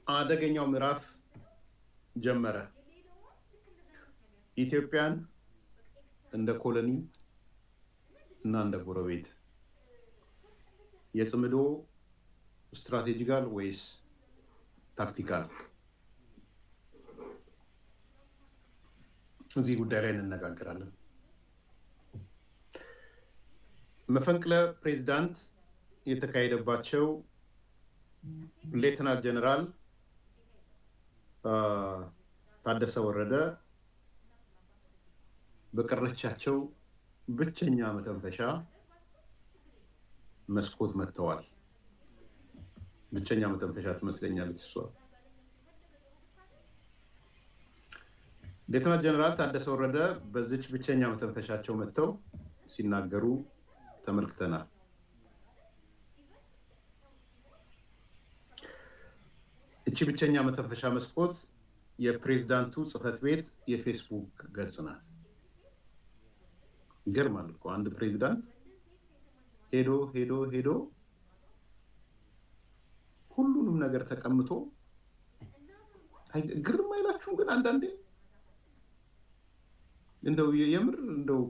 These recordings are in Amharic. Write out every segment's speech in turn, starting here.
አደገኛው ምዕራፍ ጀመረ። ኢትዮጵያን እንደ ኮሎኒ እና እንደ ጎረቤት የጽምዶ ስትራቴጂካል ወይስ ታክቲካል? እዚህ ጉዳይ ላይ እንነጋገራለን። መፈንቅለ ፕሬዝዳንት የተካሄደባቸው ሌተናንት ጀነራል ታደሰ ወረደ በቀረቻቸው ብቸኛ መተንፈሻ መስኮት መጥተዋል። ብቸኛ መተንፈሻ ትመስለኛለች እሷ። ሌተናንት ጀነራል ታደሰ ወረደ በዚች ብቸኛ መተንፈሻቸው መጥተው ሲናገሩ ተመልክተናል። እቺ ብቸኛ መተንፈሻ መስኮት የፕሬዝዳንቱ ጽህፈት ቤት የፌስቡክ ገጽ ናት። ይገርማል እኮ አንድ ፕሬዝዳንት ሄዶ ሁሉንም ነገር ተቀምጦ ግርም አይላችሁም? ግን አንዳንዴ እንደው የምር እንደው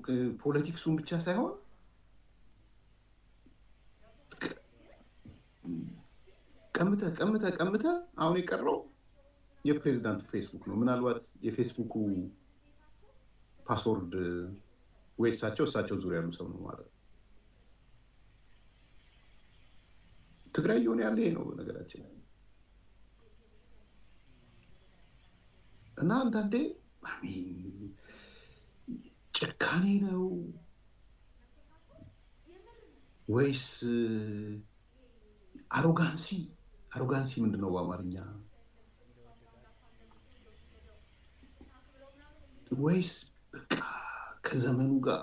ፖለቲክሱን ብቻ ሳይሆን ቀምተ አሁን የቀረው የፕሬዝዳንቱ ፌስቡክ ነው። ምናልባት የፌስቡኩ ፓስወርድ ወይ እሳቸው ዙሪያ ያሉ ሰው ነው ማለት ነው። ትግራይ እየሆነ ያለ ይሄ ነው ነገራችን። እና አንዳንዴ ጭካኔ ነው ወይስ አሮጋንሲ ምንድን ነው በአማርኛ? ወይስ በቃ ከዘመኑ ጋር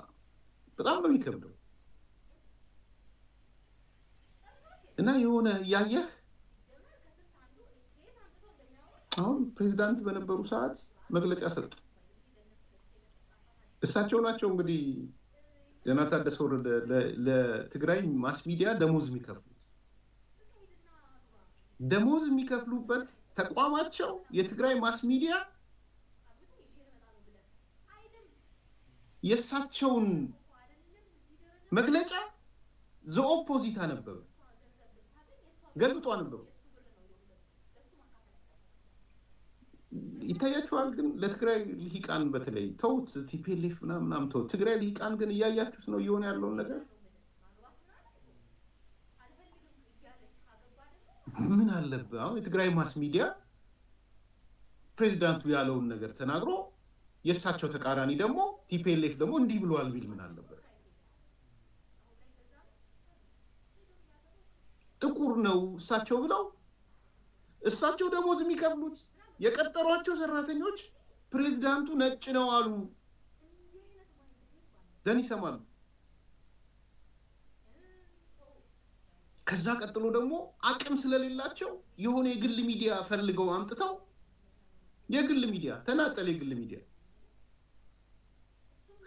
በጣም ነው የሚከብደው። እና የሆነ ያየህ አሁን ፕሬዚዳንት በነበሩ ሰዓት መግለጫ ሰጡ። እሳቸው ናቸው እንግዲህ ገና ታደሰ ወረደ ለትግራይ ማስ ሚዲያ ደሞዝ የሚከፍሉበት ተቋማቸው የትግራይ ማስ ሚዲያ የእሳቸውን መግለጫ ዘኦፖዚት አነበበ፣ ገልብጦ አነበበ። ይታያችኋል። ግን ለትግራይ ልሂቃን በተለይ ተውት፣ ቲፒኤልኤፍ ምናምን ተውት። ትግራይ ልሂቃን ግን እያያችሁት ነው እየሆነ ያለውን ነገር። ምን አለበት አሁን የትግራይ ማስ ሚዲያ ፕሬዚዳንቱ ያለውን ነገር ተናግሮ የእሳቸው ተቃራኒ ደግሞ ቲፒኤልኤፍ ደግሞ እንዲህ ብሏል ቢል ምን አለበት? ጥቁር ነው እሳቸው ብለው እሳቸው ደሞዝ የሚከፍሉት የቀጠሯቸው ሰራተኞች ፕሬዝዳንቱ ነጭ ነው አሉ። ደን ይሰማሉ። ከዛ ቀጥሎ ደግሞ አቅም ስለሌላቸው የሆነ የግል ሚዲያ ፈልገው አምጥተው ተናጠለ የግል ሚዲያ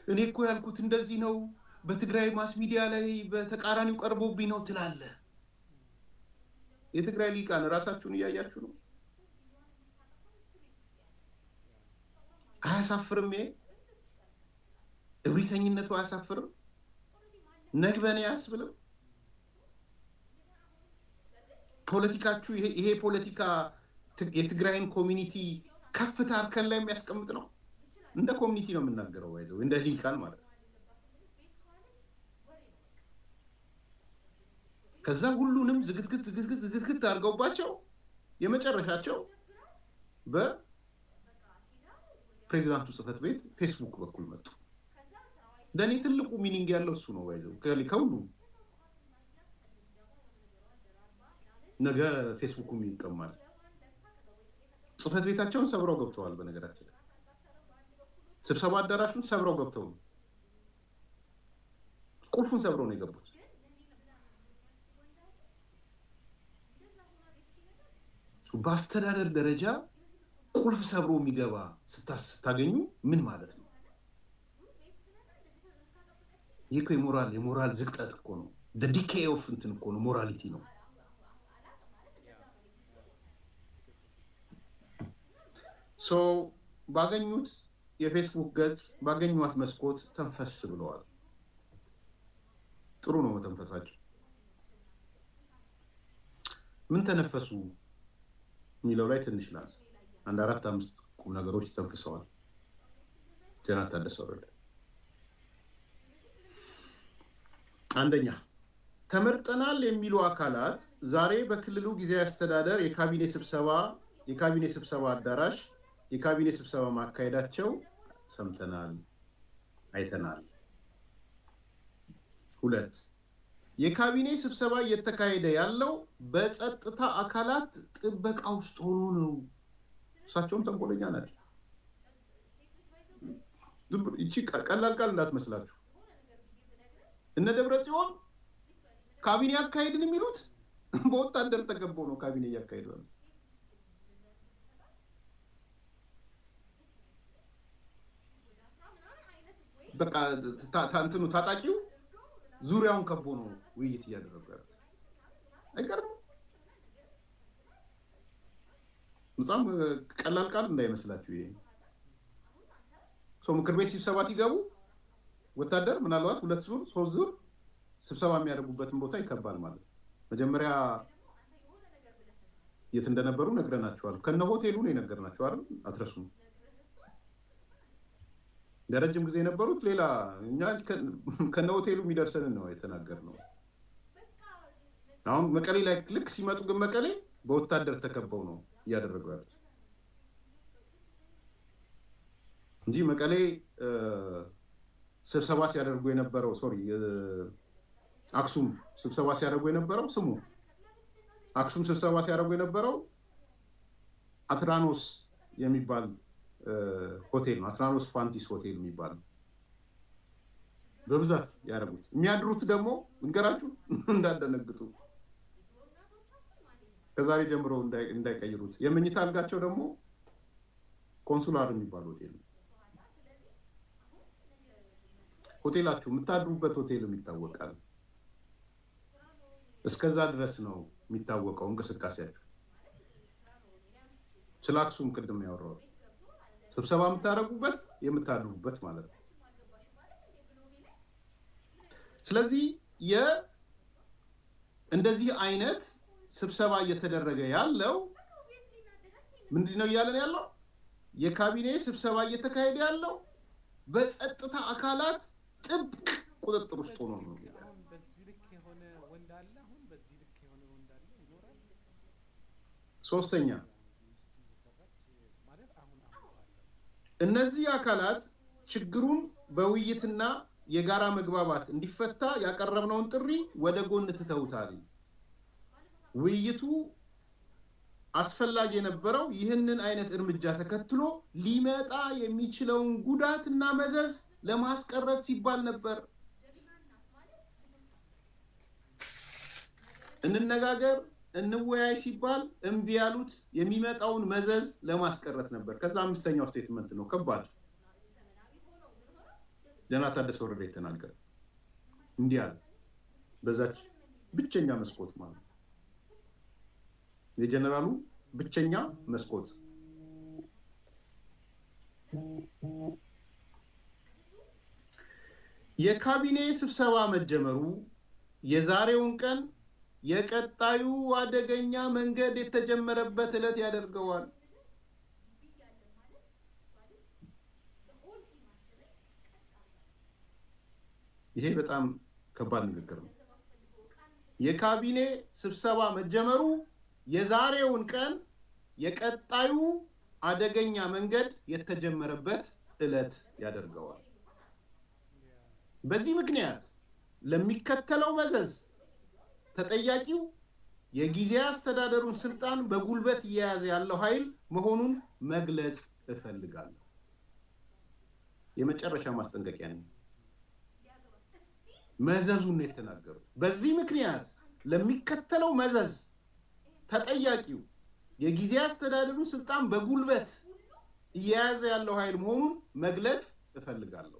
እኔ እኮ ያልኩት እንደዚህ ነው፣ በትግራይ ማስ ሚዲያ ላይ በተቃራኒው ቀርቦብኝ ነው ትላለ። የትግራይ ሊቃን ራሳችሁን እያያችሁ ነው። አያሳፍርም? እብሪተኝነቱ አያሳፍርም? ነግበኔ ያስብለው? ፖለቲካችሁ ይሄ ፖለቲካ የትግራይን ኮሚኒቲ ከፍታ እርከን ላይ የሚያስቀምጥ ነው። እንደ ኮሚኒቲ ነው የምናገረው፣ ወይዘው እንደ ሊቃን ማለት ነው። ከዛ ሁሉንም ዝግትግት አድርገውባቸው የመጨረሻቸው በፕሬዚዳንቱ ጽህፈት ቤት ፌስቡክ በኩል መጡ። ለእኔ ትልቁ ሚኒንግ ያለው እሱ ነው። ወይዘው ከሁሉ ነገ ፌስቡኩም ይቀማል። ጽህፈት ቤታቸውን ሰብረው ገብተዋል። በነገራችን ላይ ስብሰባ አዳራሹን ሰብረው ገብተው ነው፣ ቁልፉን ሰብረው ነው የገቡት። በአስተዳደር ደረጃ ቁልፍ ሰብሮ የሚገባ ስታገኙ ምን ማለት ነው? ይህ እኮ የሞራል ዝቅጠት እኮ ነው። ዲኬይ ኦፍ እንትን እኮ ነው፣ ሞራሊቲ ነው። ሶ ባገኙት የፌስቡክ ገጽ ባገኟት መስኮት ተንፈስ ብለዋል። ጥሩ ነው መተንፈሳቸው። ምን ተነፈሱ የሚለው ላይ ትንሽ ላንስ። አንድ 4-5 ቁም ነገሮች ተንፍሰዋል ጀነራል ታደሰ ወረደ። አንደኛ፣ ተመርጠናል የሚሉ አካላት ዛሬ በክልሉ ጊዜያዊ አስተዳደር የካቢኔ ስብሰባ አዳራሽ የካቢኔ ስብሰባ ማካሄዳቸው ሰምተናል፣ አይተናል። 2፣ የካቢኔ ስብሰባ እየተካሄደ ያለው በጸጥታ አካላት ጥበቃ ውስጥ ሆኖ ነው። እሳቸውም ተንኮለኛ ናቸው። ይቺ ቀላል ቃል እንዳትመስላችሁ። እነ ደብረ ጽዮን ካቢኔ አካሄድን የሚሉት በወታደር ተከበው ነው ካቢኔ እያካሄዱ ነው። በቃ ታንትኑ ታጣቂው ዙሪያውን ከቦ ነው ውይይት እያደረጉ ያለው። አይቀርም። በጣም ቀላል ቃል እንዳይመስላችሁ ይሄ። ምክር ቤት ስብሰባ ሲገቡ ወታደር ምናልባት 2 ዙር 3 ዙር ስብሰባ የሚያደርጉበትን ቦታ ይከባል ማለት። መጀመሪያ የት እንደነበሩ ነግረናቸዋል። ከነ ሆቴሉ ነው የነገርናቸው አይደል? አትረሱም። ለረጅም ጊዜ የነበሩት ሌላ፣ እኛ ከነ ሆቴሉ የሚደርሰንን ነው የተናገርነው። አሁን መቀሌ ላይ ልክ ሲመጡ ግን መቀሌ በወታደር ተከበው ነው እያደረጉ ያሉት እንጂ መቀሌ ስብሰባ ሲያደርጉ የነበረው አክሱም ስብሰባ ሲያደርጉ የነበረው አክሱም ስብሰባ ሲያደርጉ የነበረው አትራኖስ የሚባል ሆቴል ነው። አትራኖስ ፋንቲስ ሆቴል የሚባል በብዛት ያደረጉት። የሚያድሩት ደግሞ እንገራችሁ እንዳደነግጡ ከዛሬ ጀምሮ እንዳይቀይሩት። የመኝታ አልጋቸው ደግሞ ኮንሱላር የሚባል ሆቴል ነው። ሆቴላችሁ የምታድሩበት ሆቴልም ይታወቃል። እስከዛ ድረስ ነው የሚታወቀው እንቅስቃሴያችሁ። ስለ አክሱም ቅድም ያወራው ስብሰባ የምታደርጉበት የምታድሩበት ማለት ነው። ስለዚህ እንደዚህ አይነት ስብሰባ እየተደረገ ያለው ምንድነው እያለን ያለው? የካቢኔ ስብሰባ እየተካሄደ ያለው በጸጥታ አካላት ጥብቅ ቁጥጥር ውስጥ ሆኖ ነው። ሶስተኛ፣ እነዚህ አካላት ችግሩን በውይይትና የጋራ መግባባት እንዲፈታ ያቀረብነውን ጥሪ ወደ ጎን ትተውታል። ውይይቱ አስፈላጊ የነበረው ይህንን አይነት እርምጃ ተከትሎ ሊመጣ የሚችለውን ጉዳትና መዘዝ ለማስቀረት ሲባል ነበር። እንነጋገር እንወያይ ሲባል እምቢ ያሉት የሚመጣውን መዘዝ ለማስቀረት ነበር። ከዛ 5ኛው ስቴትመንት ነው ከባድ። ጀነራል ታደሰ ወረደ የተናገረ እንዲህ አለ። በዛች ብቸኛ መስኮት ማለት የጀነራሉ ብቸኛ መስኮት የካቢኔ ስብሰባ መጀመሩ የዛሬውን ቀን የቀጣዩ አደገኛ መንገድ የተጀመረበት ዕለት ያደርገዋል። ይሄ በጣም ከባድ ንግግር ነው። የካቢኔ ስብሰባ መጀመሩ የዛሬውን ቀን የቀጣዩ አደገኛ መንገድ የተጀመረበት ዕለት ያደርገዋል። በዚህ ምክንያት ለሚከተለው መዘዝ ተጠያቂው የጊዜያዊ አስተዳደሩን ስልጣን በጉልበት እየያዘ ያለው ኃይል መሆኑን መግለጽ እፈልጋለሁ። የመጨረሻ ማስጠንቀቂያ ነው። መዘዙን ነው የተናገሩት። በዚህ ምክንያት ለሚከተለው መዘዝ ተጠያቂው የጊዜያዊ አስተዳደሩን ስልጣን በጉልበት እየያዘ ያለው ኃይል መሆኑን መግለጽ እፈልጋለሁ።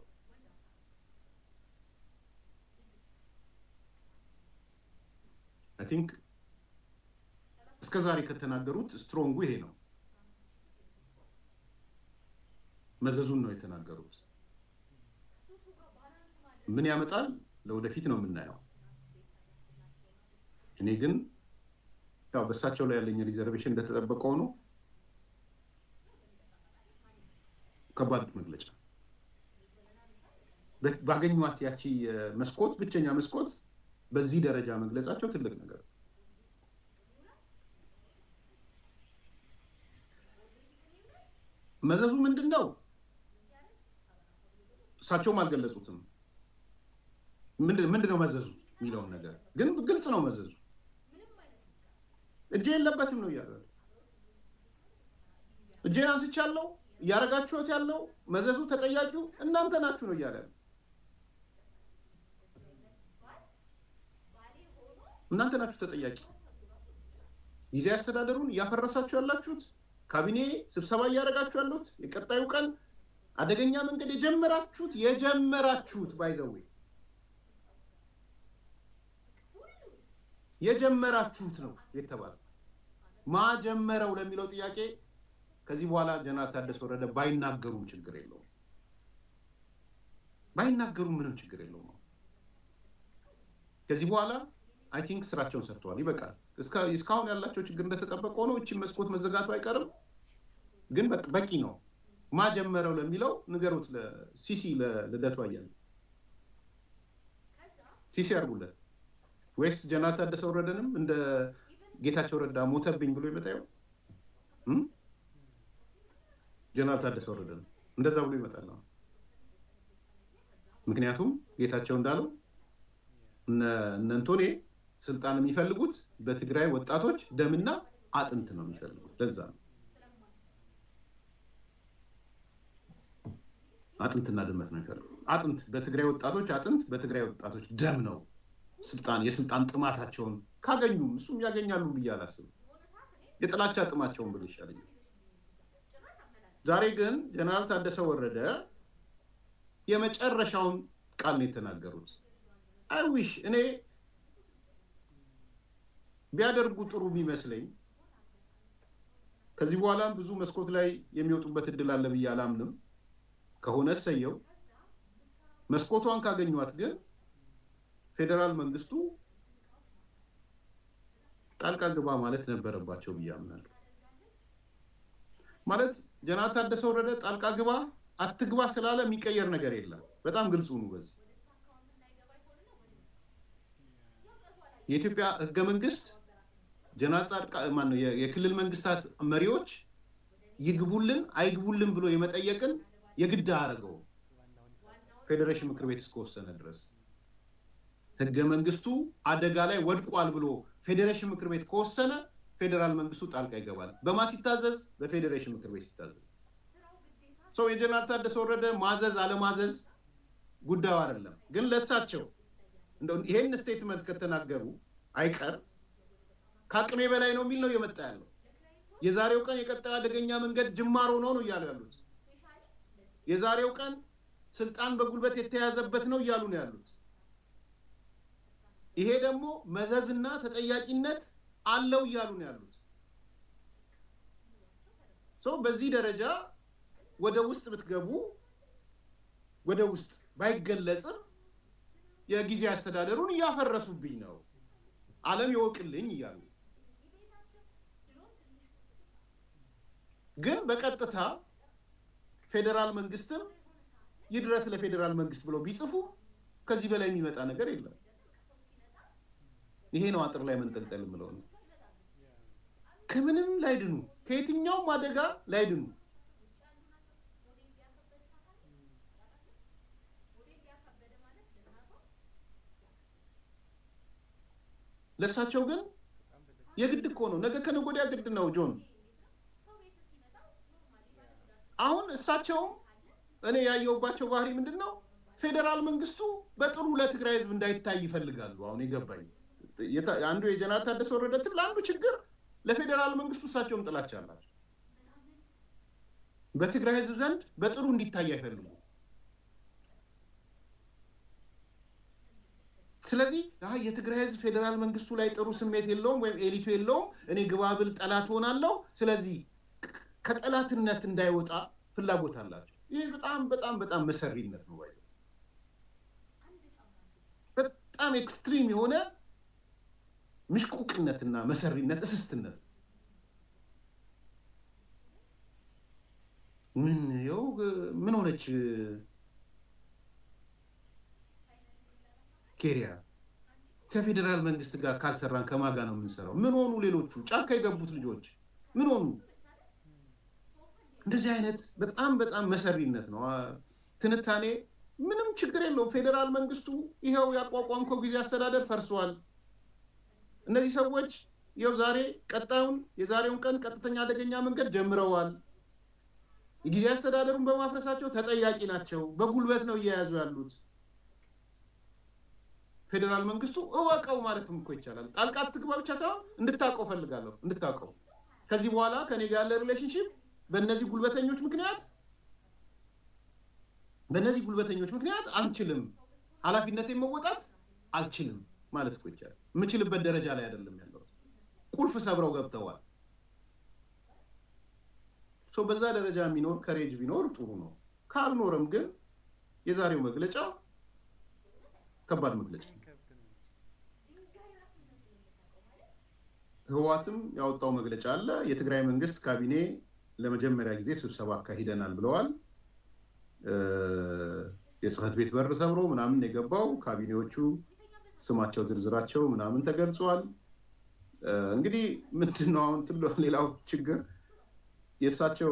አይ ቲንክ እስከዛሬ ከተናገሩት ስትሮንጉ ይሄ ነው። መዘዙን ነው የተናገሩት። ምን ያመጣል ለወደፊት ነው የምናየው። እኔ ግን ያው በእሳቸው ላይ ያለኝ ሪዘርቬሽን እንደተጠበቀው ነው። ከባድ መግለጫ ባገኟት ያቺ መስኮት ብቸኛ መስኮት በዚህ ደረጃ መግለጻቸው ትልቅ ነገር። መዘዙ ምንድነው? እሳቸውም አልገለጹትም። ምንድነው መዘዙ የሚለውን ነገር ግን ግልጽ ነው። መዘዙ እጄ የለበትም ነው እያለ እጄን አንስቻለሁ እያረጋችሁት ያለው መዘዙ ተጠያቂው እናንተ ናችሁ ነው እያለ እናንተ ናችሁ ተጠያቂ። ጊዜ አስተዳደሩን እያፈረሳችሁ ያላችሁት፣ ካቢኔ ስብሰባ እያደረጋችሁ ያሉት፣ የቀጣዩ ቀን አደገኛ መንገድ የጀመራችሁት ባይዘዌ የጀመራችሁት ነው የተባለ ማጀመረው ለሚለው ጥያቄ ከዚህ በኋላ ጀነራል ታደሰ ወረደ ባይናገሩም ችግር የለውም። ባይናገሩም ምንም ችግር የለውም። ከዚህ በኋላ አይ ቲንክ ስራቸውን ሰርተዋል፣ ይበቃል። እስካሁን ያላቸው ችግር እንደተጠበቀ ሆኖ እቺ መስኮት መዘጋቱ አይቀርም፣ ግን በቂ ነው። ማጀመረው ለሚለው ንገሩት። ለሲሲ ለልደቱ አያሌው ሲሲ አድርጉለት። ወይስ ጀነራል ታደሰ ወረደንም እንደ ጌታቸው ረዳ ሞተብኝ ብሎ ይመጣው? ጀነራል ታደሰ ወረደንም እንደዛ ብሎ ይመጣል ነው። ምክንያቱም ጌታቸው እንዳለው እነ አንቶኒ ስልጣን የሚፈልጉት በትግራይ ወጣቶች ደምና አጥንት ነው የሚፈልጉት። ለዛ ነው አጥንትና ድመት ነው የሚፈልጉት። አጥንት በትግራይ ወጣቶች አጥንት በትግራይ ወጣቶች ደም ነው የስልጣን ጥማታቸውን ካገኙም እሱም ያገኛሉ ብዬ አላስብም። የጥላቻ ጥማቸውን ብሎ ይሻለኛል። ዛሬ ግን ጀነራል ታደሰ ወረደ የመጨረሻውን ቃል ነው የተናገሩት። አይዊሽ እኔ ቢያደርጉ ጥሩ የሚመስለኝ፣ ከዚህ በኋላ ብዙ መስኮት ላይ የሚወጡበት እድል አለ ብዬ አላምንም። ከሆነ ሰየው መስኮቷን ካገኟት ግን ፌዴራል መንግስቱ ጣልቃ ግባ ማለት ነበረባቸው ብዬ አምናለሁ። ማለት ጀነራል ታደሰ ወረደ ጣልቃ ግባ አትግባ ስላለ የሚቀየር ነገር የለም። በጣም ግልጽ ነው። በዚህ የኢትዮጵያ ህገ መንግስት ጀነራል ጻድቃን ማነው የክልል መንግስታት መሪዎች ይግቡልን አይግቡልን ብሎ የመጠየቅን የግድ አደረገው ፌዴሬሽን ምክር ቤት እስከወሰነ ድረስ። ህገ መንግስቱ አደጋ ላይ ወድቋል ብሎ ፌዴሬሽን ምክር ቤት ከወሰነ ፌዴራል መንግስቱ ጣልቃ ይገባል። በማን ሲታዘዝ? በፌዴሬሽን ምክር ቤት ሲታዘዝ። ሰው የጀነራል ታደሰ ወረደ ማዘዝ አለማዘዝ ጉዳዩ አይደለም። ግን ለሳቸው እንደው ይሄን ስቴትመንት ከተናገሩ አይቀር ከአቅሜ በላይ ነው የሚል ነው የመጣ ያለው። የዛሬው ቀን የቀጣዩ አደገኛ መንገድ ጅማሮ ነው እያሉ ያሉት። የዛሬው ቀን ስልጣን በጉልበት የተያዘበት ነው እያሉ ነው ያሉት። ይሄ ደግሞ መዘዝና ተጠያቂነት አለው እያሉ ነው ያሉት። ሰው በዚህ ደረጃ ወደ ውስጥ ብትገቡ ወደ ውስጥ ባይገለጽም የጊዜ አስተዳደሩን እያፈረሱብኝ ነው ዓለም ይወቅልኝ እያሉ ግን በቀጥታ ፌዴራል መንግስትም ይድረስ ለፌዴራል መንግስት ብለው ቢጽፉ ከዚህ በላይ የሚመጣ ነገር የለም። ይሄ ነው አጥር ላይ መንጠልጠል የምለው ነው። ከምንም ላይድኑ፣ ከየትኛውም አደጋ ላይድኑ ለሳቸው ግን የግድ እኮ ነው። ነገ ከነገ ወዲያ ግድ ነው ጆን። አሁን እሳቸው እኔ ያየውባቸው ባህሪ ምንድነው? ፌዴራል መንግስቱ በጥሩ ለትግራይ ህዝብ እንዳይታይ ይፈልጋሉ። አሁን ይገባኝ። አንዱ የጀነራል ታደሰ ወረደ ትል አንዱ ችግር ለፌዴራል መንግስቱ እሳቸውም ጥላቻ አላቸው። በትግራይ ህዝብ ዘንድ በጥሩ እንዲታይ አይፈልጉ። ስለዚህ የትግራይ ህዝብ ፌዴራል መንግስቱ ላይ ጥሩ ስሜት የለውም ወይም ኤሊቱ የለውም፣ እኔ ግባብል ጠላት ሆናለሁ፣ ስለዚህ ከጠላትነት እንዳይወጣ ፍላጎት አላቸው። ይሄ በጣም መሰሪነት ነው። በጣም ኤክስትሪም የሆነ ምሽቁቅነትና መሰሪነት፣ እስስትነት ምን ሆነች ኬሪያ? ከፌዴራል መንግስት ጋር ካልሰራን ከማጋ ነው የምንሰራው? ምን ሆኑ ሌሎቹ ጫካ የገቡት ልጆች ምን ሆኑ? እንደዚህ አይነት በጣም መሰሪነት ነው። ትንታኔ ምንም ችግር የለውም። ፌዴራል መንግስቱ ይኸው ያቋቋምከው ጊዜ አስተዳደር ፈርሷል። እነዚህ ሰዎች ይኸው የዛሬውን ቀን ቀጥተኛ አደገኛ መንገድ ጀምረዋል። የጊዜ አስተዳደሩን በማፍረሳቸው ተጠያቂ ናቸው። በጉልበት ነው እየያዙ ያሉት። ፌዴራል መንግስቱ እወቀው ማለትም እኮ ይቻላል። ጣልቃ ትግባ ብቻ ሳይሆን እንድታውቀው ፈልጋለሁ። እንድታውቀው ከዚህ በኋላ ከኔ ጋር ያለ ሪሌሽንሺፕ በእነዚህ ጉልበተኞች ምክንያት አንችልም፣ ኃላፊነቴን መወጣት አልችልም ማለት እኮ ይቻላል። የምችልበት ደረጃ ላይ አይደለም ያለው። ቁልፍ ሰብረው ገብተዋል። በዛ ደረጃ የሚኖር ከሬጅ ቢኖር ጥሩ ነው። ካልኖረም ግን የዛሬው መግለጫ ከባድ መግለጫ። ህወሓትም ያወጣው መግለጫ አለ። የትግራይ መንግስት ካቢኔ ለመጀመሪያ ጊዜ ስብሰባ አካሂደናል ብለዋል። የጽህፈት ቤት በር ሰብሮ ምናምን የገባው ካቢኔዎቹ ስማቸው ዝርዝራቸው ምናምን ተገልጿል። እንግዲህ ምንድነው አሁን ሌላው ችግር የእሳቸው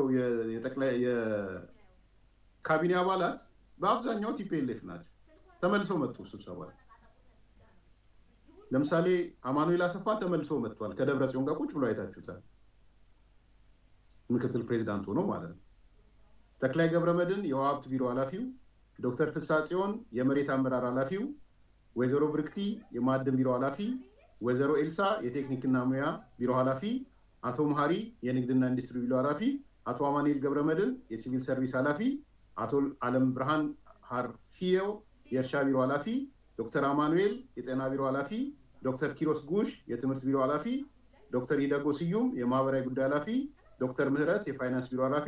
የካቢኔ አባላት በአብዛኛው ቲፒኤልኤፍ ናቸው። ተመልሰው መጡ ስብሰባ። ለምሳሌ አማኑኤል አሰፋ ተመልሶ መጥቷል። ከደብረ ጽዮን ጋር ቁጭ ብሎ አይታችሁታል። ምክትል ፕሬዚዳንት ሆኖ ማለት ነው። ተክላይ ገብረመድህን የውሃ ሀብት ቢሮ ኃላፊው፣ ዶክተር ፍስሐ ጽዮን የመሬት አመራር ኃላፊው፣ ወይዘሮ ብርክቲ የማዕድን ቢሮ ኃላፊ፣ ወይዘሮ ኤልሳ የቴክኒክና ሙያ ቢሮ ኃላፊ፣ አቶ መሀሪ የንግድና ኢንዱስትሪ ቢሮ ኃላፊ፣ አቶ አማኑኤል ገብረመድህን የሲቪል ሰርቪስ ኃላፊ፣ አቶ አለም ብርሃን ሃርፊዮ የእርሻ ቢሮ ኃላፊ፣ ዶክተር አማኑኤል የጤና ቢሮ ኃላፊ፣ ዶክተር ኪሮስ ጉሽ የትምህርት ቢሮ ኃላፊ፣ ዶክተር ኢደጎ ስዩም የማህበራዊ ጉዳይ ኃላፊ፣ ዶክተር ምህረት የፋይናንስ ቢሮ ኃላፊ፣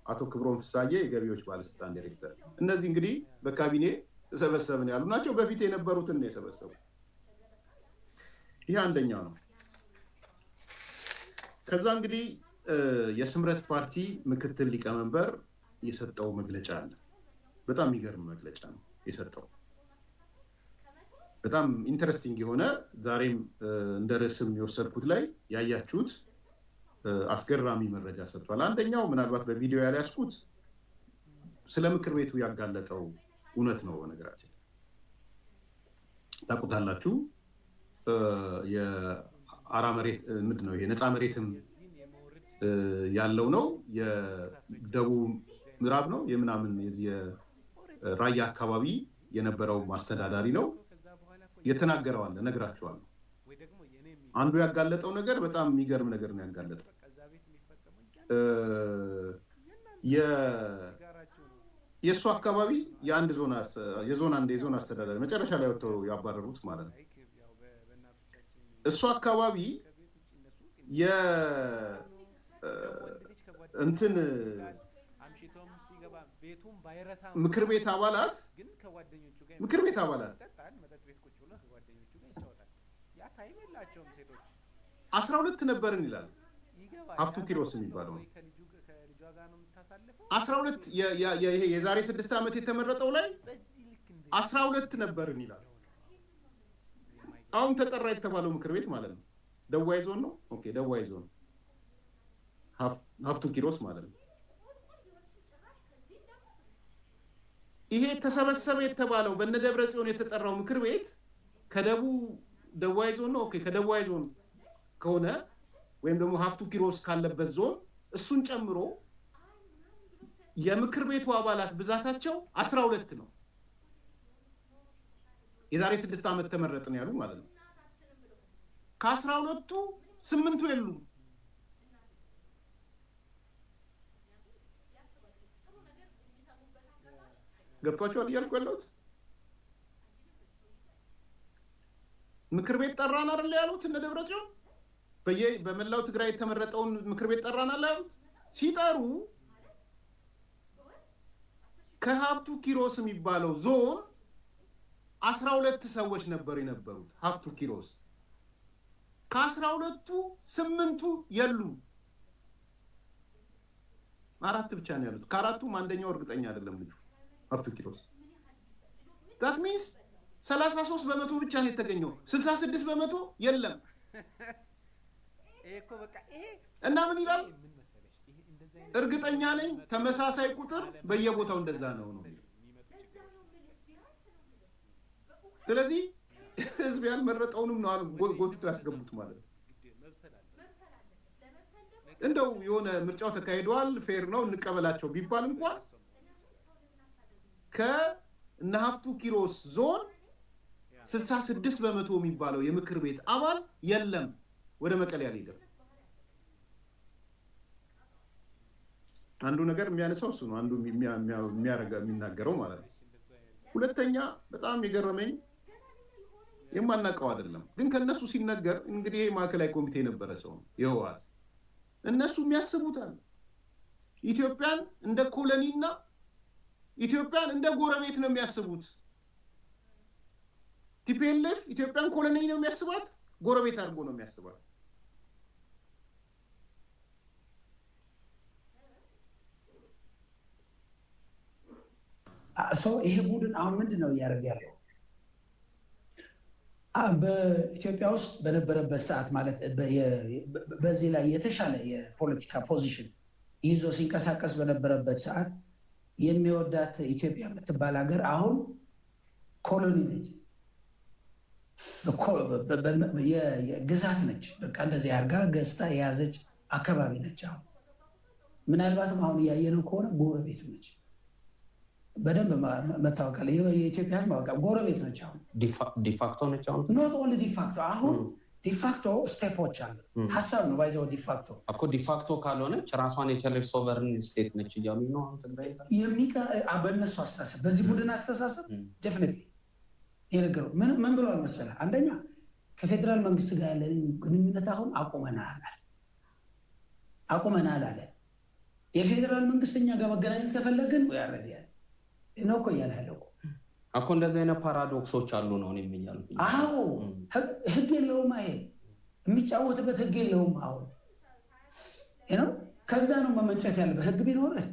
አቶ ክብሮም ፍሳዬ የገቢዎች ባለስልጣን ዳይሬክተር። እነዚህ እንግዲህ በካቢኔ ተሰበሰብን ያሉ ናቸው። በፊት የነበሩትን ነው የሰበሰቡ። ይህ አንደኛው ነው። ከዛ እንግዲህ የስምረት ፓርቲ ምክትል ሊቀመንበር የሰጠው መግለጫ አለ። በጣም የሚገርም መግለጫ ነው የሰጠው። በጣም ኢንተረስቲንግ የሆነ ዛሬም እንደ ርዕስም የወሰድኩት ላይ ያያችሁት አስገራሚ መረጃ ሰጥቷል። አንደኛው ምናልባት በቪዲዮ ያልያዝኩት ስለ ምክር ቤቱ ያጋለጠው እውነት ነው። በነገራችን ታውቁታላችሁ። የአራ መሬት ምንድን ነው ይሄ ነፃ መሬትም ያለው ነው። የደቡብ ምዕራብ ነው የምናምን የዚህ የራያ አካባቢ የነበረው አስተዳዳሪ ነው የተናገረው አለ። እነግራችኋለሁ። አንዱ ያጋለጠው ነገር በጣም የሚገርም ነገር ነው ያጋለጠው። የእሱ አካባቢ የዞን አስተዳዳሪ መጨረሻ ላይ ወጥተው ያባረሩት ማለት ነው። እሱ አካባቢ እንትን ምክር ቤት አባላት 12 ነበርን ይላል ሀፍቱ ኪሮስ የሚባለው ነው። 12 የዛሬ 6 ዓመት የተመረጠው ላይ 12 ነበርን ይላል። አሁን ተጠራ የተባለው ምክር ቤት ማለት ነው ደቡባዊ ዞን ነው። ኦኬ ደቡባዊ ዞን ሀፍቱ ኪሮስ ማለት ነው። ይሄ ተሰበሰበ የተባለው በነደብረ ጽዮን የተጠራው ምክር ቤት ደቡባዊ ዞን ነው። ኦኬ ከደቡባዊ ዞን ከሆነ ወይም ደግሞ ሀፍቱ ኪሮስ ካለበት ዞን እሱን ጨምሮ የምክር ቤቱ አባላት ብዛታቸው 12 ነው። የዛሬ 6 ዓመት ተመረጥን ያሉ ማለት ነው። ከ12ቱ 8ቱ የሉም። ገብቷቸዋል እያልኩ ያለሁት። ምክር ቤት ጠራን አይደል ያሉት እነ ደብረጽዮን በመላው ትግራይ የተመረጠውን ምክር ቤት ጠራን አለ ያሉት። ሲጠሩ ከሀብቱ ኪሮስ የሚባለው ዞን 12 ሰዎች ነበሩ የነበሩት። ሀብቱ ኪሮስ ከ12ቱ 8ቱ የሉ፣ 4 ብቻ ነው ያሉት። ከአራቱም አንደኛው እርግጠኛ አይደለም ልጁ ሀብቱ ኪሮስ። that means 33% ብቻ ነው የተገኘው፣ 66% የለም። እና ምን ይላል? እርግጠኛ ነኝ ተመሳሳይ ቁጥር በየቦታው እንደዛ ነው። ስለዚህ ህዝብ ያልመረጠውንም ነው ጎትቶ ያስገቡት ማለት ነው። እንደው የሆነ ምርጫው ተካሂዷል ፌር ነው እንቀበላቸው ቢባል እንኳን ከእነ ሀብቱ ኪሮስ ዞን 66% የሚባለው የምክር ቤት አባል የለም፣ ወደ መቀሌ አልሄደም። አንዱ ነገር የሚያነሳው እሱ ነው፣ አንዱ የሚናገረው ማለት ነው። ሁለተኛ በጣም የገረመኝ የማናውቀው አይደለም ግን ከነሱ ሲነገር እንግዲህ ማዕከላዊ ኮሚቴ የነበረ ሰው ነው የህወሓት። እነሱ የሚያስቡታል ኢትዮጵያን እንደ ኮሎኒና ኢትዮጵያን እንደ ጎረቤት ነው የሚያስቡት። ቲፒኤልኤፍ ኢትዮጵያን ኮሎኒ ነው የሚያስባት፣ ጎረቤት አድርጎ ነው የሚያስባት። ይሄ ቡድን አሁን ምንድን ነው እያደረገ ያለው? በኢትዮጵያ ውስጥ በነበረበት ሰዓት ማለት በዚህ ላይ የተሻለ የፖለቲካ ፖዚሽን ይዞ ሲንቀሳቀስ በነበረበት ሰዓት የሚወዳት ኢትዮጵያ የምትባል ሀገር አሁን ኮሎኒ ነች፣ ግዛት ነች። በቃ እንደዚህ አድርጋ ገዝታ የያዘች አካባቢ ነች። አሁን ምናልባትም አሁን እያየነው ከሆነ ጎረቤት ነች። በደንብ መታወቃል። የኢትዮጵያ ህዝብ ማወቃ ጎረቤት ነች። አሁን ዲፋክቶ ነች። አሁን ኖት ኦንሊ ዲፋክቶ፣ አሁን ዲፋክቶ ስቴፖች አሉት። ሀሳብ ነው ባይዘው ዲፋክቶ እኮ ዲፋክቶ ካልሆነች ራሷን የቻለች ሶቨርን ስቴት ነች እያሉ ነው በእነሱ አስተሳሰብ፣ በዚህ ቡድን አስተሳሰብ ዴፊኒትሊ የነገሩ ምን ብለዋል መሰለህ? አንደኛ ከፌዴራል መንግስት ጋር ያለን ግንኙነት አሁን አቁመናል አለ። የፌዴራል መንግስት እኛ ጋር መገናኘት ከፈለግን ያረዲያል ነው እኮ እያለ ያለው እኮ። እንደዚህ አይነት ፓራዶክሶች አሉ ነው የሚያሉ። አዎ ህግ የለውም፣ ይሄ የሚጫወትበት ህግ የለውም። አሁን ነው ከዛ ነው መመንጨት ያለበት። ህግ ቢኖርህ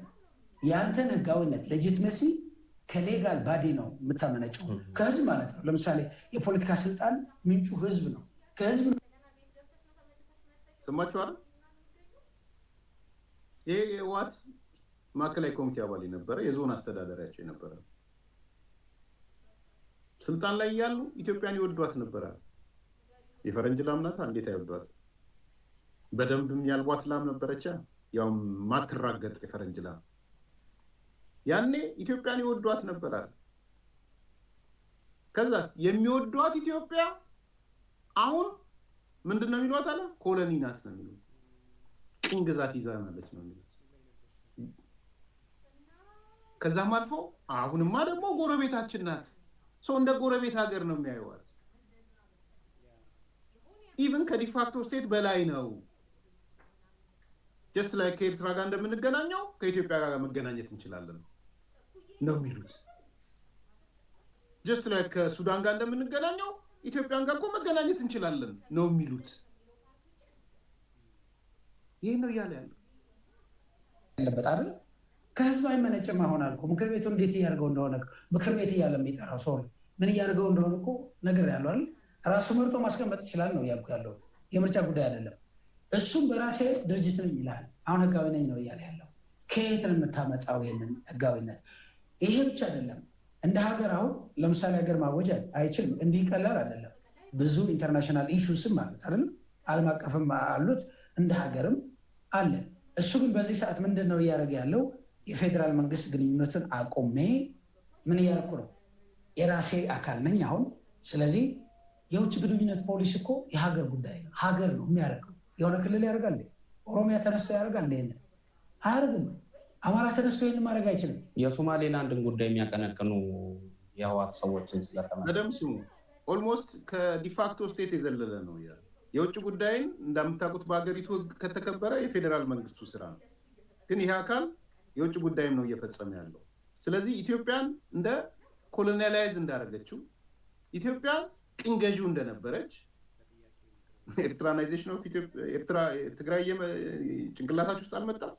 የአንተን ህጋዊነት ሌጂትመሲ ከሌጋል ባዲ ነው የምታመነጨው፣ ከህዝብ ማለት ነው። ለምሳሌ የፖለቲካ ስልጣን ምንጩ ህዝብ ነው፣ ከህዝብ ነው። ሰማችኋል? ይሄ የህወሓት ማዕከላዊ ኮሚቴ አባል የነበረ የዞን አስተዳዳሪያቸው የነበረ ስልጣን ላይ ያሉ ኢትዮጵያን ይወዷት ነበረ። የፈረንጅ ላም ናት፣ እንዴት አይወዷት? በደንብም ያልቧት ላም ነበረች፣ ያው ማትራገጥ የፈረንጅ ላም። ያኔ ኢትዮጵያን ይወዷት ነበረ። ከዛ የሚወዷት ኢትዮጵያ አሁን ምንድነው የሚሏት አለ? ኮሎኒ ናት ነው የሚሉት፣ ቅኝ ግዛት ይዛናለች ነው የሚሉት። ከዛም አልፎ አሁንማ ደግሞ ጎረቤታችን ናት፣ ሰው እንደ ጎረቤት ሀገር ነው የሚያዩዋት። ኢቭን ከዲፋክቶ ስቴት በላይ ነው። ጀስት ላይ ከኤርትራ ጋር እንደምንገናኘው ከኢትዮጵያ ጋር መገናኘት እንችላለን ነው የሚሉት። ጀስት ላይ ከሱዳን ጋር እንደምንገናኘው ኢትዮጵያን ጋር እኮ መገናኘት እንችላለን ነው የሚሉት። ይህ ነው እያለ ያለበት አይደል? ከህዝብ አይመነጭም። አሁን አልኩ ምክር ቤቱ እንዴት እያደርገው እንደሆነ ምክር ቤት እያለ የሚጠራው ሰው ምን እያደርገው እንደሆነ እኮ ነገር ያለው አይደል? ራሱ መርጦ ማስቀመጥ ይችላል ነው እያልኩ ያለው። የምርጫ ጉዳይ አይደለም። እሱም በራሴ ድርጅት ነኝ ይላል። አሁን ህጋዊ ነኝ ነው እያለ ያለው። ከየት ነው የምታመጣው ይህንን ህጋዊነት? ይሄ ብቻ አይደለም። እንደ ሀገር አሁን ለምሳሌ ሀገር ማወጅ አይችልም። እንዲህ ቀላል አይደለም። ብዙ ኢንተርናሽናል ኢሹስም አሉት አይደለም? ዓለም አቀፍም አሉት፣ እንደ ሀገርም አለ። እሱ ግን በዚህ ሰዓት ምንድን ነው እያደረገ ያለው? የፌዴራል መንግስት ግንኙነትን አቆሜ ምን እያደረኩ ነው? የራሴ አካል ነኝ አሁን። ስለዚህ የውጭ ግንኙነት ፖሊሲ እኮ የሀገር ጉዳይ ነው። ሀገር ነው የሚያደርገው። የሆነ ክልል ያደርጋል? ኦሮሚያ ተነስቶ ያደርጋል? ይሄንን አያደርግም። አማራ ተነስቶ ይህን ማድረግ አይችልም። የሶማሌላንድን ጉዳይ የሚያቀነቅኑ የህወሓት ሰዎችን ስለተመደም ስሙ ኦልሞስት ከዲፋክቶ ስቴት የዘለለ ነው። የውጭ ጉዳይን እንደምታውቁት በሀገሪቱ ህግ ከተከበረ የፌዴራል መንግስቱ ስራ ነው። ግን ይህ አካል የውጭ ጉዳይም ነው እየፈጸመ ያለው። ስለዚህ ኢትዮጵያን እንደ ኮሎኒያላይዝ እንዳደረገችው ኢትዮጵያ ቅኝ ገዢው እንደነበረች ኤርትራናይዜሽን ኦፍ ኤርትራ ትግራይ ጭንቅላታችሁ ውስጥ አልመጣም?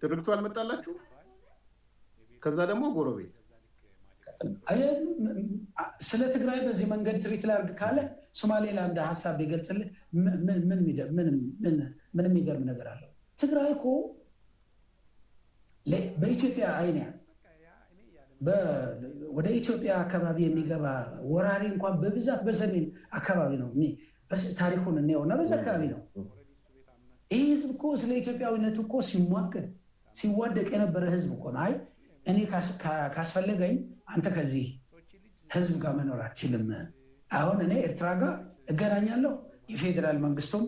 ትርክቱ አልመጣላችሁ? ከዛ ደግሞ ጎረቤት ስለ ትግራይ በዚህ መንገድ ትሪት ላድርግ ካለ ሶማሌላንድ ሀሳብ ቢገልጽልህ ምን የሚገርም ነገር አለው? ትግራይ እኮ በኢትዮጵያ አይን ወደ ኢትዮጵያ አካባቢ የሚገባ ወራሪ እንኳን በብዛት በሰሜን አካባቢ ነው። ታሪኩን እናየውና በዛ አካባቢ ነው። ይህ ህዝብ እኮ ስለ ኢትዮጵያዊነቱ እኮ ሲዋደቅ የነበረ ህዝብ እኮ ነው። አይ እኔ ካስፈለገኝ አንተ ከዚህ ህዝብ ጋር መኖር አትችልም፣ አሁን እኔ ኤርትራ ጋር እገናኛለሁ፣ የፌዴራል መንግስቱም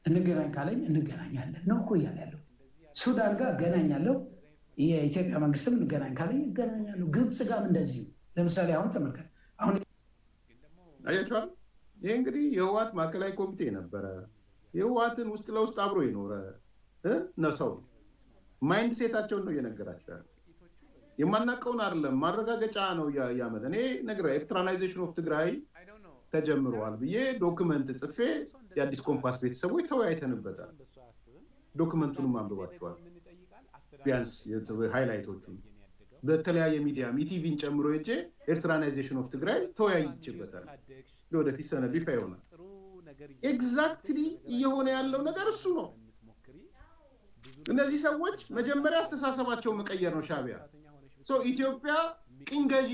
እንገናኝ ካለኝ እንገናኛለን ነው እኮ እያለ ያለው። ሱዳን ጋር እገናኛለሁ፣ የኢትዮጵያ መንግስትም እንገናኝ ካለኝ እገናኛለሁ። ግብፅ ጋር እንደዚሁ። ለምሳሌ አሁን ተመልከት። አሁን አያችኋል። ይሄ እንግዲህ የህወሓት ማዕከላዊ ኮሚቴ ነበረ። የህወሓትን ውስጥ ለውስጥ አብሮ የኖረ ነሰው ማይንድ ሴታቸውን ነው እየነገራቸው ያለ። የማናውቀውን አይደለም ማረጋገጫ ነው ያመጣ። እኔ ነገር ኤርትራናይዜሽን ኦፍ ትግራይ ተጀምሯል ብዬ ዶክመንት ጽፌ የአዲስ ኮምፓስ ቤተሰቦች ተወያይተንበታል። ዶክመንቱንም አንብባቸዋል። ቢያንስ ሃይላይቶቹን በተለያየ ሚዲያ ኢቲቪን ጨምሮ እንጂ ኤርትራናይዜሽን ኦፍ ትግራይ ተወያይቼበታል። ወደፊት ሰነድ ይፋ ይሆናል። ኤግዛክትሊ እየሆነ ያለው ነገር እሱ ነው። እነዚህ ሰዎች መጀመሪያ አስተሳሰባቸውን መቀየር ነው። ሻዕቢያ ኢትዮጵያ ቅኝ ገዢ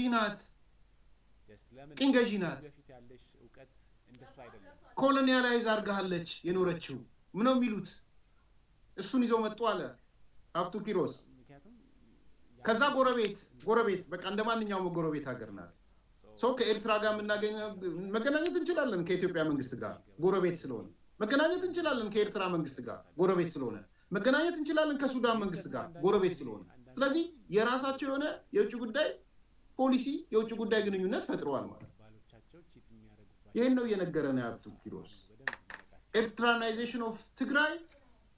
ናት፣ ኮሎኒያላይዝ አድርጋለች የኖረችው ምነው የሚሉት እሱን ይዘው መጡ አለ ሀብቱ ኪሮስ። ከዛ ጎረቤት በቃ እንደ ማንኛውም ጎረቤት ሀገር ናት። ከኤርትራ ጋር መገናኘት እንችላለን፣ ከኢትዮጵያ መንግስት ጋር ጎረቤት ስለሆነ መገናኘት እንችላለን፣ ከኤርትራ መንግስት ጋር ጎረቤት ስለሆነ መገናኘት እንችላለን፣ ከሱዳን መንግስት ጋር ጎረቤት ስለሆነ። ስለዚህ የራሳቸው የሆነ የውጭ ጉዳይ ፖሊሲ፣ የውጭ ጉዳይ ግንኙነት ፈጥረዋል ማለት ነው። ይህን ነው እየነገረን ሀብቱ ኪሮስ። ኤርትራናይዜሽን ኦፍ ትግራይ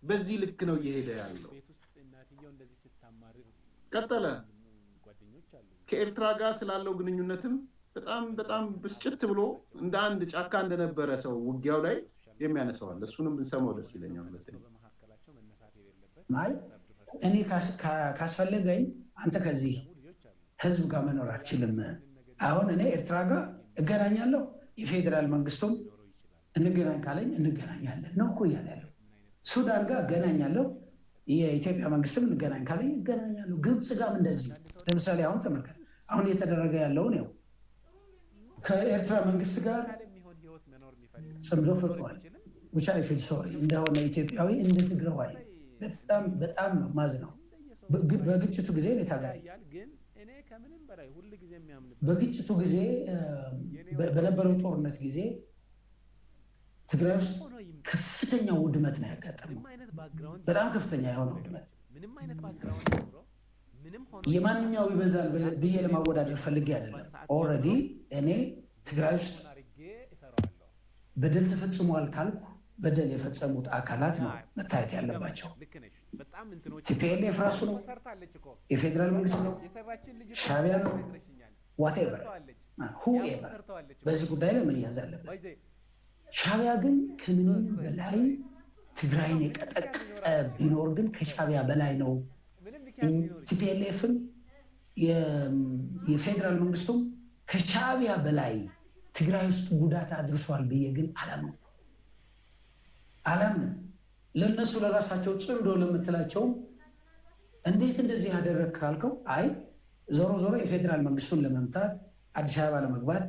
በዚህ ልክ ነው እየሄደ ያለው። ቀጠለ። ከኤርትራ ጋር ስላለው ግንኙነትም በጣም ብስጭት ብሎ እንደ አንድ ጫካ እንደነበረ ሰው ውጊያው ላይ የሚያነሳዋል። እሱንም ብንሰማው ደስ ይለኛል። እኔ ካስፈለገኝ አንተ ከዚህ ህዝብ ጋር መኖር አትችልም፣ አሁን እኔ ኤርትራ ጋር እገናኛለሁ፣ የፌዴራል መንግስቱም እንገናኝ ካለኝ እንገናኛለን ነው እኮ እያለ ያለው። ሱዳን ጋር እገናኛለሁ፣ የኢትዮጵያ መንግስትም እንገናኝ ካለኝ እገናኛለሁ። ግብፅ ጋርም እንደዚሁ። ለምሳሌ አሁን ተመልከት፣ አሁን እየተደረገ ያለውን ያው ከኤርትራ መንግስት ጋር ጽምዶ ፈጥሯል። which I feel sorry እንደሆነ ኢትዮጵያዊ እንደ ትግራዋይ በጣም ነው ማዝነው። በግጭቱ ጊዜ ነው ታጋይ በግጭቱ ጊዜ በነበረው ጦርነት ጊዜ ትግራይ ውስጥ ከፍተኛ ውድመት ነው ያጋጠመው። በጣም ከፍተኛ የሆነ ውድመት። የማንኛው ይበዛል ብዬ ለማወዳደር ፈልጌ አይደለም። ኦልሬዲ እኔ ትግራይ ውስጥ በደል ተፈጽሟል ካልኩ በደል የፈጸሙት አካላት ነው መታየት ያለባቸው። ቲፒኤልኤፍ ራሱ ነው፣ የፌዴራል መንግስት ነው፣ ሻዕቢያ ነው፣ ዋቴቨር ሁኤቨር በዚህ ጉዳይ ላይ መያዝ አለበት። ሻዕቢያ ግን ከምንም በላይ ትግራይን የቀጠቀጠ ቢኖር ግን ከሻዕቢያ በላይ ነው። ቲፒኤልኤፍም የፌዴራል መንግስቱም ከሻዕቢያ በላይ ትግራይ ውስጥ ጉዳት አድርሷል ብዬ ግን አላምንም። ለነሱ ለራሳቸው ጽምዶ ለምትላቸው እንዴት እንደዚህ ያደረግ ካልከው፣ አይ ዞሮ የፌዴራል መንግስቱን ለመምታት አዲስ አበባ ለመግባት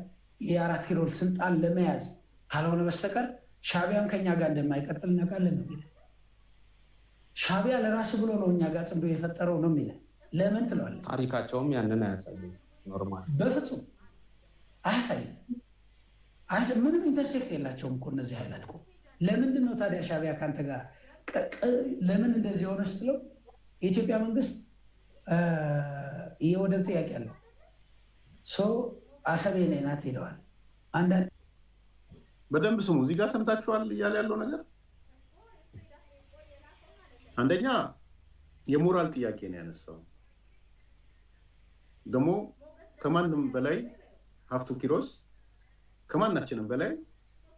የ4 ኪሎ ስልጣን ለመያዝ ካልሆነ በስተቀር ሻዕቢያም ከኛ ጋር እንደማይቀጥል እናውቃለን ነው የሚለው። ሻዕቢያ ለራሱ ብሎ ነው እኛ ጋር ጽምዶ የፈጠረው ነው የሚለው። ለምን ትለዋለህ? ታሪካቸውም ያንን አያሳይም። ኖርማል በፍጹም አያሳይም። ምንም ኢንተርሴክት የላቸውም እኮ እነዚህ ኃይላት እኮ። ለምንድን ነው ታዲያ ሻዕቢያ ከአንተ ጋር ለምን እንደዚህ ሆነ ስትለው የኢትዮጵያ መንግስት የወደብ ጥያቄ አለው። አሰብ የኔ ናት ይለዋል። አንዳንድ በደንብ ስሙ። እዚህ ጋር ሰምታችኋል እያለ ያለው ነገር አንደኛ የሞራል ጥያቄ ነው ያነሳው። ደግሞ ከማንም በላይ ሀፍቱ ኪሮስ ከማናችንም በላይ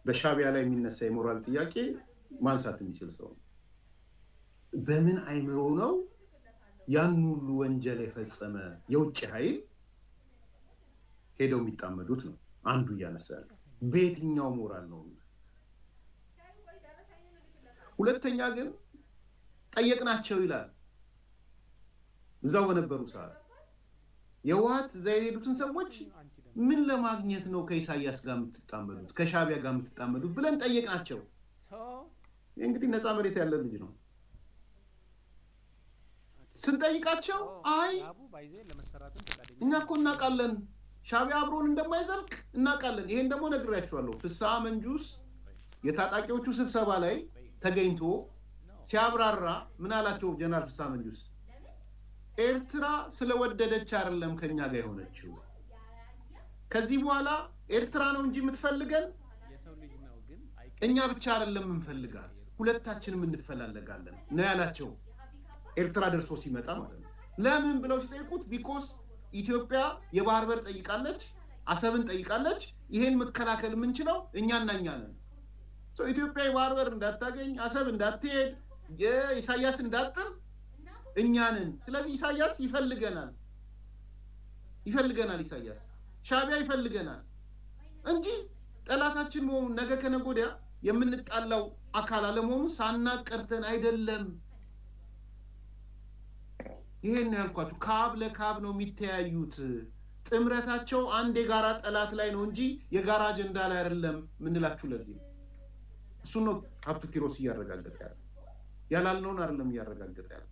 በሻቢያ ላይ የሚነሳ የሞራል ጥያቄ ማንሳት የሚችል ሰው ነው። በምን አይምሮ ነው ያን ሁሉ ወንጀል የፈጸመ የውጭ ኃይል ሄደው የሚጣመዱት ነው አንዱ እያነሳ ያለው። በየትኛው ሞራል ነው? ሁለተኛ ግን ጠየቅናቸው ይላል። እዛው በነበሩ ሰዓት የህወሓት እዛ የሄዱትን ሰዎች ምን ለማግኘት ነው ከኢሳያስ ጋር የምትጣመዱት ከሻቢያ ጋር የምትጣመዱት ብለን ጠየቅናቸው። እንግዲህ ነፃ መሬት ያለ ልጅ ነው። ስንጠይቃቸው አይ እኛ እኮ እናውቃለን ሻቢያ አብሮን እንደማይዘልቅ እናውቃለን። ይሄን ደግሞ ነግሬያቸዋለሁ። ፍስሐ መንጁስ የታጣቂዎቹ ስብሰባ ላይ ተገኝቶ ሲያብራራ ምን አላቸው? ጀነራል ፍስሐ መንጁስ ኤርትራ ስለወደደች አይደለም ከኛ ጋር የሆነችው፣ ከዚህ በኋላ ኤርትራ ነው እንጂ የምትፈልገን እኛ ብቻ አይደለም የምንፈልጋት፣ ሁለታችንም እንፈላለጋለን ነው ያላቸው። ኤርትራ ደርሶ ሲመጣ ማለት ነው። ለምን ብለው ሲጠይቁት ቢኮስ ኢትዮጵያ የባህር በር ጠይቃለች፣ አሰብን ጠይቃለች። ይሄን መከላከል የምንችለው እኛና እኛ ነን። ኢትዮጵያ የባህር በር እንዳታገኝ፣ አሰብ እንዳትሄድ፣ ኢሳያስ እንዳጥር እኛ ነን። ስለዚህ ኢሳያስ ይፈልገናል፣ ኢሳያስ ሻቢያ ይፈልገናል እንጂ ጠላታችን መሆኑን ነገ ከነገ ወዲያ የምንጣላው አካል አለመሆኑን ሳናቀርተን አይደለም። ይሄን ያልኳችሁ ካብ ለካብ ነው የሚተያዩት። ጥምረታቸው አንድ የጋራ ጠላት ላይ ነው እንጂ የጋራ አጀንዳ ላይ አይደለም ምንላችሁ። ለዚህ እሱ ነው ሀብቱ ኪሮስ እያረጋገጠ ያለ፣ ያላልነውን አይደለም እያረጋገጠ ያለ።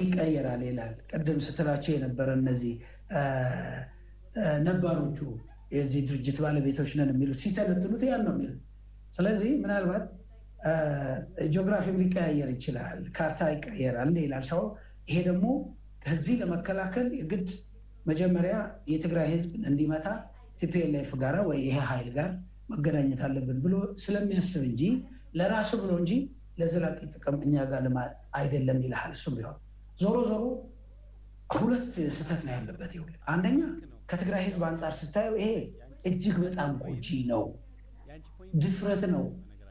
ይቀየራል ይላል። ቅድም ስትላቸው የነበረ እነዚህ ነባሮቹ የዚህ ድርጅት ባለቤቶች ነን የሚሉት ሲተነትኑት ያን ነው የሚሉት። ስለዚህ ምናልባት ጂኦግራፊም ሊቀያየር ይችላል፣ ካርታ ይቀየራል ይላል ሰው። ይሄ ደግሞ ከዚህ ለመከላከል የግድ መጀመሪያ የትግራይ ህዝብ እንዲመታ ቲፒኤልኤፍ ጋር ወይ ይሄ ኃይል ጋር መገናኘት አለብን ብሎ ስለሚያስብ እንጂ ለራሱ ብሎ እንጂ ለዘላቂ ጥቅም እኛ ጋር አይደለም ይልሃል። እሱም ቢሆን ዞሮ ዞሮ ሁለት ስህተት ነው ያለበት። ይሁን አንደኛ ከትግራይ ህዝብ አንጻር ስታየው ይሄ እጅግ በጣም ጎጂ ነው፣ ድፍረት ነው።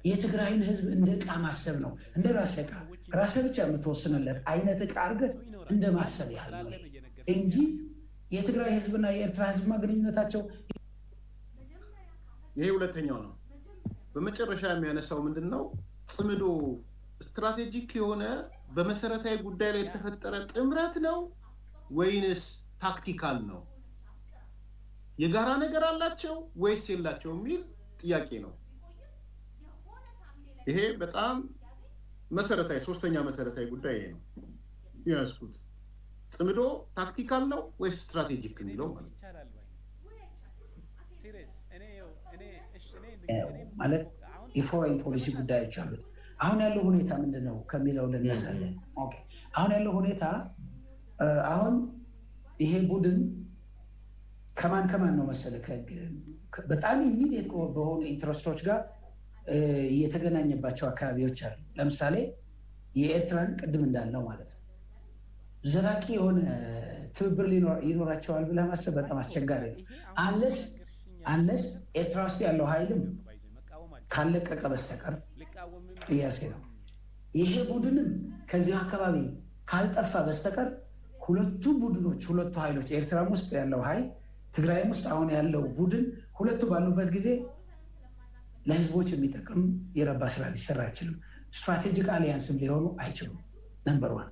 የትግራይን ህዝብ እንደ ዕቃ ማሰብ ነው፣ እንደ ራስ ዕቃ ራስህ ብቻ የምትወስንለት አይነት ዕቃ አድርገህ እንደ ማሰብ ያህል ነው እንጂ የትግራይ ህዝብና የኤርትራ ህዝብ ግንኙነታቸው ይሄ ሁለተኛው ነው። በመጨረሻ የሚያነሳው ምንድን ነው? ጽምዶ ስትራቴጂክ የሆነ በመሰረታዊ ጉዳይ ላይ የተፈጠረ ጥምረት ነው ወይንስ ታክቲካል ነው? የጋራ ነገር አላቸው ወይስ የላቸው የሚል ጥያቄ ነው። ይሄ በጣም መሰረታዊ ሶስተኛ መሰረታዊ ጉዳይ ይሄ ነው ያስኩት። ጽምዶ ታክቲካል ነው ወይስ ስትራቴጂክ የሚለው ማለት የፎሬን ፖሊሲ ጉዳዮች አሉት። አሁን ያለው ሁኔታ ምንድን ነው ከሚለው ልነሳለን። አሁን ያለው ሁኔታ አሁን ይሄ ቡድን ከማን ነው መሰለህ በጣም ኢሚዲየት በሆኑ ኢንትረስቶች ጋር የተገናኘባቸው አካባቢዎች አሉ። ለምሳሌ የኤርትራን ቅድም እንዳልነው ማለት ነው ዘላቂ የሆነ ትብብር ይኖራቸዋል ብለህ ማሰብ በጣም አስቸጋሪ ነው። አንለስ ኤርትራ ውስጥ ያለው ኃይልም ካለቀቀ በስተቀር እያስኬ ነው። ይሄ ቡድንም ከዚህ አካባቢ ካልጠፋ በስተቀር ሁለቱ ኃይሎች ኤርትራም ውስጥ ያለው ኃይል ትግራይም ውስጥ አሁን ያለው ቡድን ሁለቱ ባሉበት ጊዜ ለህዝቦች የሚጠቅም የረባ ስራ ሊሰራ አይችልም። ስትራቴጂክ አሊያንስም ሊሆኑ አይችሉም። ነምበር ዋን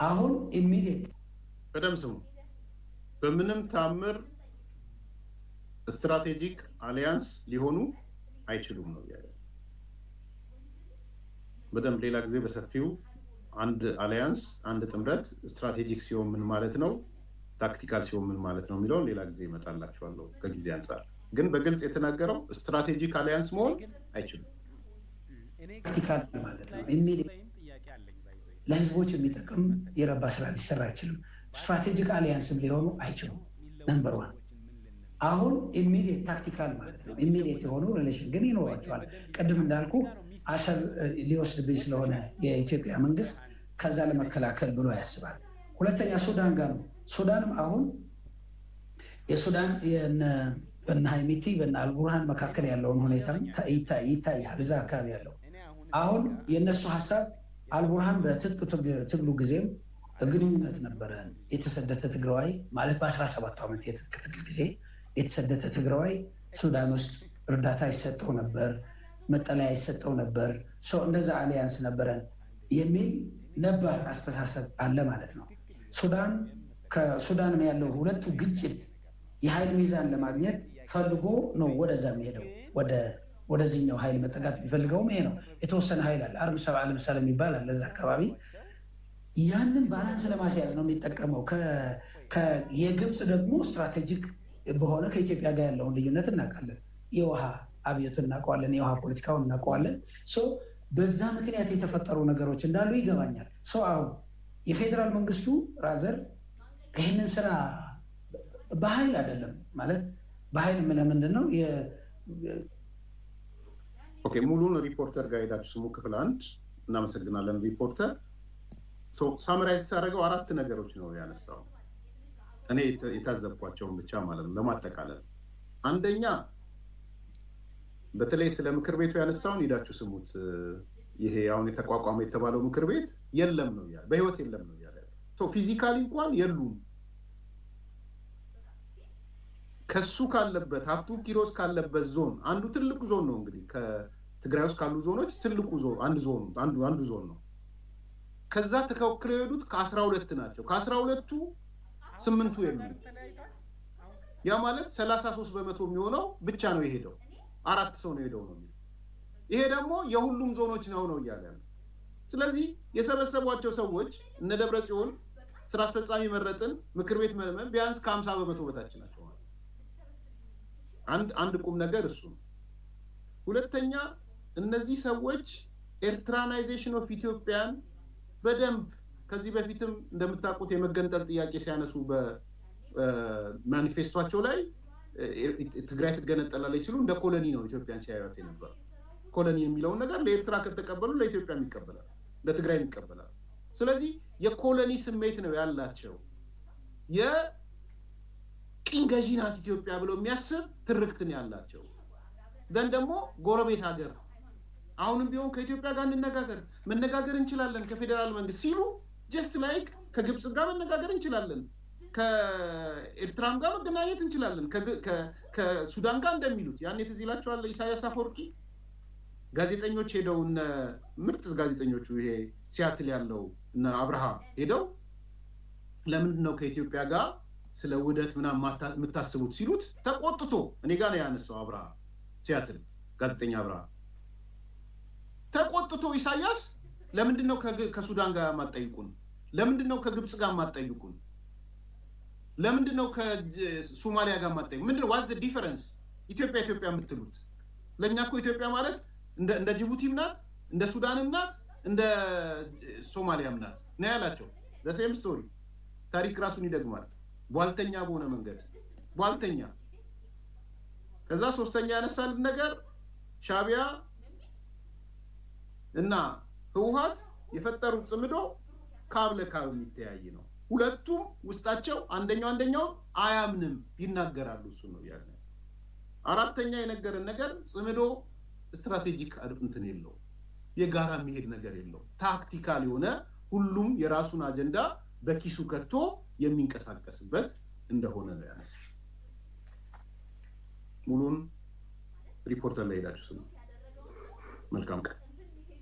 አሁን ኢሚዲየት በደም ስሙ በምንም ታምር ስትራቴጂክ አሊያንስ ሊሆኑ አይችሉም ነው ያለው። በደም ሌላ ጊዜ በሰፊው አንድ አሊያንስ አንድ ጥምረት ስትራቴጂክ ሲሆን ምን ማለት ነው፣ ታክቲካል ሲሆን ምን ማለት ነው የሚለውን ሌላ ጊዜ ይመጣላችኋለሁ ከጊዜ አንጻር። ግን በግልጽ የተናገረው ስትራቴጂክ አሊያንስ መሆን አይችሉም። ታክቲካል ማለት ነው ኢሚዲየት ለህዝቦች የሚጠቅም የረባ ስራ ሊሰራ አይችልም። ስትራቴጂክ አሊያንስም ሊሆኑ አይችሉም። ነምበር ዋን አሁን ኢሚዲየት ታክቲካል ማለት ነው። ኢሚዲየት የሆኑ ሪሌሽን ግን ይኖራቸዋል። ቅድም እንዳልኩ አሰብ ሊወስድብኝ ስለሆነ የኢትዮጵያ መንግስት ከዛ ለመከላከል ብሎ ያስባል። ሁለተኛ ሱዳን ጋር ነው። ሱዳንም አሁን የሱዳን በነ ሃይሚቲ በነ አልቡርሃን መካከል ያለውን ሁኔታ ይታያል። እዛ አካባቢ ያለው አሁን የእነሱ ሀሳብ አልቡርሃን በትጥቅ ትግሉ ጊዜም ግንኙነት ነበረ። የተሰደተ ትግራዋይ ማለት በ17 ዓመት የትጥቅ ትግል ጊዜ የተሰደተ ትግራዋይ ሱዳን ውስጥ እርዳታ ይሰጠው ነበር፣ መጠለያ ይሰጠው ነበር፣ እንደዛ አሊያንስ ነበረን የሚል ነበር አስተሳሰብ አለ ማለት ነው። ከሱዳን ያለው ሁለቱ ግጭት የኃይል ሚዛን ለማግኘት ፈልጎ ነው ወደዛ የሚሄደው። ወደዚህኛው ኃይል መጠጋት የሚፈልገውም ይሄ ነው። የተወሰነ ኃይል አለ፣ አርብ ሰብዓ ለምሳሌ የሚባል አለ እዛ አካባቢ። ያንን ባላንስ ለማስያዝ ነው የሚጠቀመው። የግብፅ ደግሞ ስትራቴጂክ በሆነ ከኢትዮጵያ ጋር ያለውን ልዩነት እናውቃለን። የውሃ አብዮትን እናውቀዋለን፣ የውሃ ፖለቲካውን እናውቀዋለን። በዛ ምክንያት የተፈጠሩ ነገሮች እንዳሉ ይገባኛል። አሁን የፌዴራል መንግስቱ ራዘር ይህንን ስራ በኃይል አይደለም ማለት በኃይል ምንድን ነው ሙሉን ሪፖርተር ጋር ሄዳችሁ ስሙ። ክፍል 1 እናመሰግናለን ሪፖርተር። ሳምራይዝ ሳደርገው 4 ነገሮች ነው ያነሳው፣ እኔ የታዘብኳቸውን ብቻ ማለት ነው ለማጠቃለል። አንደኛ በተለይ ስለ ምክር ቤቱ ያነሳውን ሄዳችሁ ስሙት። ይሄ አሁን የተቋቋመ የተባለው ምክር ቤት የለም ነው ያለ፣ በህይወት የለም ነው ያለ። ፊዚካሊ እንኳን የሉም። ከሱ ካለበት ሀብቱ ኪሮስ ካለበት ዞን አንዱ ትልቁ ዞን ነው እንግዲህ ከትግራይ ውስጥ ካሉ ዞኖች ትልቁ ዞን አንዱ ዞን ነው። ከዛ ተከውክለው የሄዱት ከ12 ናቸው። ከ12ቱ 8ቱ የሉም። ያ ማለት 33% የሚሆነው ብቻ ነው የሄደው። 4 ሰው ነው የሄደው ነው። ይሄ ደግሞ የሁሉም ዞኖች ነው እያለ ያለው። ስለዚህ የሰበሰቧቸው ሰዎች እነ ደብረ ጽዮን ስራ አስፈጻሚ መረጥን፣ ምክር ቤት መለመን ቢያንስ ከ50% በታች ናቸው። አንድ ቁም ነገር እሱ ነው። ሁለተኛ እነዚህ ሰዎች ኤርትራናይዜሽን ኦፍ ኢትዮጵያን በደንብ ከዚህ በፊትም እንደምታውቁት የመገንጠል ጥያቄ ሲያነሱ በማኒፌስቷቸው ላይ ትግራይ ትገነጠላለች ሲሉ እንደ ኮሎኒ ነው ኢትዮጵያን ሲያዩት የነበረው። ኮሎኒ የሚለውን ነገር ለኤርትራ ከተቀበሉ ለኢትዮጵያ ይቀበላል፣ ለትግራይ ይቀበላል። ስለዚህ የኮሎኒ ስሜት ነው ያላቸው። የቅኝ ገዢ ናት ኢትዮጵያ ብለው የሚያስብ ትርክትን ያላቸው ደን ደግሞ ጎረቤት ሀገር አሁንም ቢሆን ከኢትዮጵያ ጋር መነጋገር እንችላለን ከፌዴራል መንግስት ሲሉ ጀስት ላይክ ከግብፅ ጋር መነጋገር እንችላለን፣ ከኤርትራም ጋር መገናኘት እንችላለን፣ ከሱዳን ጋር እንደሚሉት ያኔ ትዝ ይላቸዋል ኢሳያስ አፈወርቂ ጋዜጠኞች ሄደው እነ ምርጥ ጋዜጠኞቹ ይሄ ሲያትል ያለው እነ አብርሃ ሄደው ለምንድን ነው ከኢትዮጵያ ጋር ስለ ውህደት ምናምን የምታስቡት ሲሉት ተቆጥቶ እኔ ጋር ነው ያነሳው። አብርሃ ሲያትል ጋዜጠኛ አብርሃ ተቆጥቶ ኢሳያስ ለምንድን ነው ከሱዳን ጋር ማጠይቁን? ለምንድን ነው ከግብፅ ጋር ማጠይቁን? ለምንድን ነው ከሶማሊያ ጋር ማጠይቁን? ምንድነው ዋት ዘ ዲፈረንስ? ኢትዮጵያ የምትሉት ለእኛ እኮ ኢትዮጵያ ማለት እንደ ጅቡቲም ናት፣ እንደ ሱዳንም ናት፣ እንደ ሶማሊያም ናት ነው ያላቸው። ዘሴም ስቶሪ ታሪክ ራሱን ይደግማል ቧልተኛ በሆነ መንገድ ቧልተኛ። ከዛ ሶስተኛ ያነሳልን ነገር ሻዕቢያ እና ህወሓት የፈጠሩት ጽምዶ ካብ ለካብ የሚተያይ ነው። ሁለቱም ውስጣቸው አንደኛው አያምንም ይናገራሉ። እሱ ነው ያለ። አራተኛ የነገረን ነገር ጽምዶ ስትራቴጂክ እንትን የለው፣ የጋራ የሚሄድ ነገር የለው። ታክቲካል የሆነ ሁሉም የራሱን አጀንዳ በኪሱ ከቶ የሚንቀሳቀስበት እንደሆነ ነው ያነሳ። ሙሉን ሪፖርተር ላይ ሄዳችሁ ስሙ። መልካም ቀን።